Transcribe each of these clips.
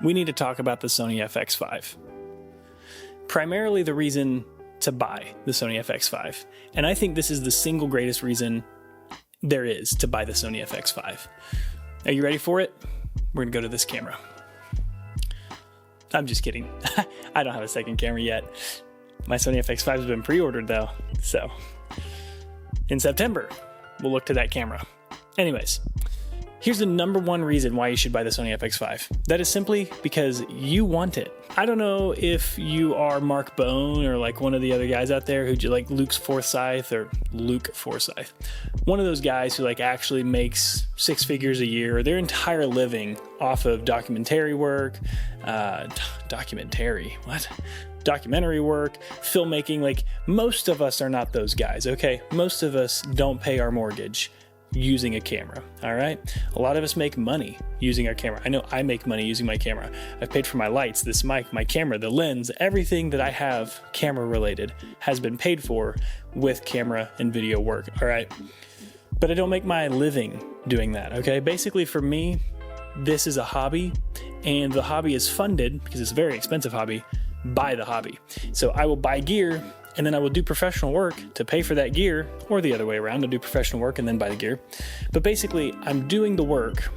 we need to talk about the Sony FX5. Primarily the reason to buy the Sony FX5. And I think this is the single greatest reason there is to buy the Sony FX5. Are you ready for it? We're gonna go to this camera. I'm just kidding. I don't have a second camera yet. My Sony FX5 has been pre-ordered though. So in September, we'll look to that camera. Anyways, here's the number one reason why you should buy the Sony FX5. That is simply because you want it. I don't know if you are Mark Bone or like one of the other guys out there who like Luke Forsyth. One of those guys who like actually makes six figures a year, their entire living off of documentary work, documentary work, filmmaking. Like most of us are not those guys, okay? Most of us don't pay our mortgage using a camera, all right? A lot of us make money using our camera. I know I make money using my camera. I've paid for my lights, this mic, my camera, the lens, everything that I have camera related has been paid for with camera and video work, all right? But I don't make my living doing that, okay? Basically for me, this is a hobby, and the hobby is funded, because it's a very expensive hobby, by the hobby. So I will buy gear, and then I will do professional work to pay for that gear, or the other way around, I'll do professional work and then buy the gear. But basically, I'm doing the work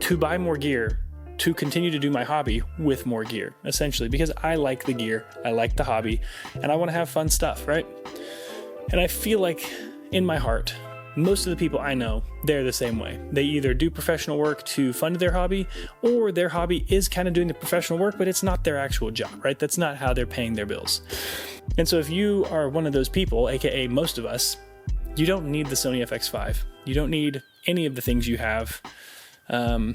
to buy more gear to continue to do my hobby with more gear, essentially, because I like the gear, I like the hobby, and I want to have fun stuff, right? And I feel like in my heart, most of the people I know, they're the same way. They either do professional work to fund their hobby, or their hobby is kind of doing the professional work, but it's not their actual job, right? That's not how they're paying their bills. And so if you are one of those people, aka most of us, you don't need the Sony FX5. You don't need any of the things you have,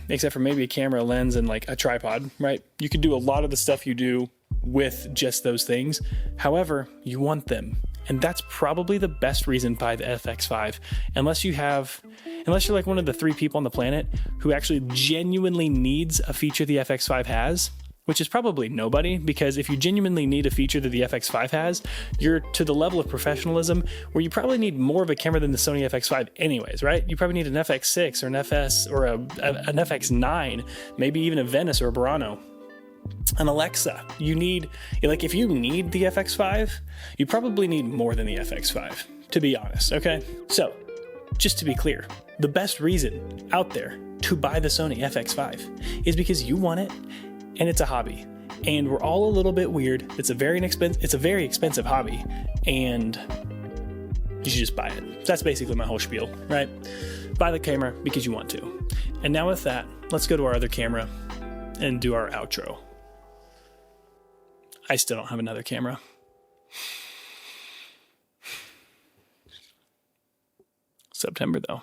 except for maybe a camera, a lens, and like a tripod, right? You can do a lot of the stuff you do with just those things. However, you want them. And that's probably the best reason to buy the FX5, unless you're like one of the 3 people on the planet who actually genuinely needs a feature the FX5 has, which is probably nobody, because if you genuinely need a feature that the FX5 has, you're to the level of professionalism where you probably need more of a camera than the Sony FX5 anyways, right? You probably need an FX6 or an FS or an FX9, maybe even a Venice or a Burano. An Alexa. You need, like, if you need the FX5, you probably need more than the FX5, to be honest, okay? So, just to be clear, the best reason out there to buy the Sony FX5 is because you want it, and it's a hobby. And we're all a little bit weird. It's a very expensive hobby, and you should just buy it. That's basically my whole spiel, right? Buy the camera because you want to. And now with that, let's go to our other camera and do our outro. I still don't have another camera. September though.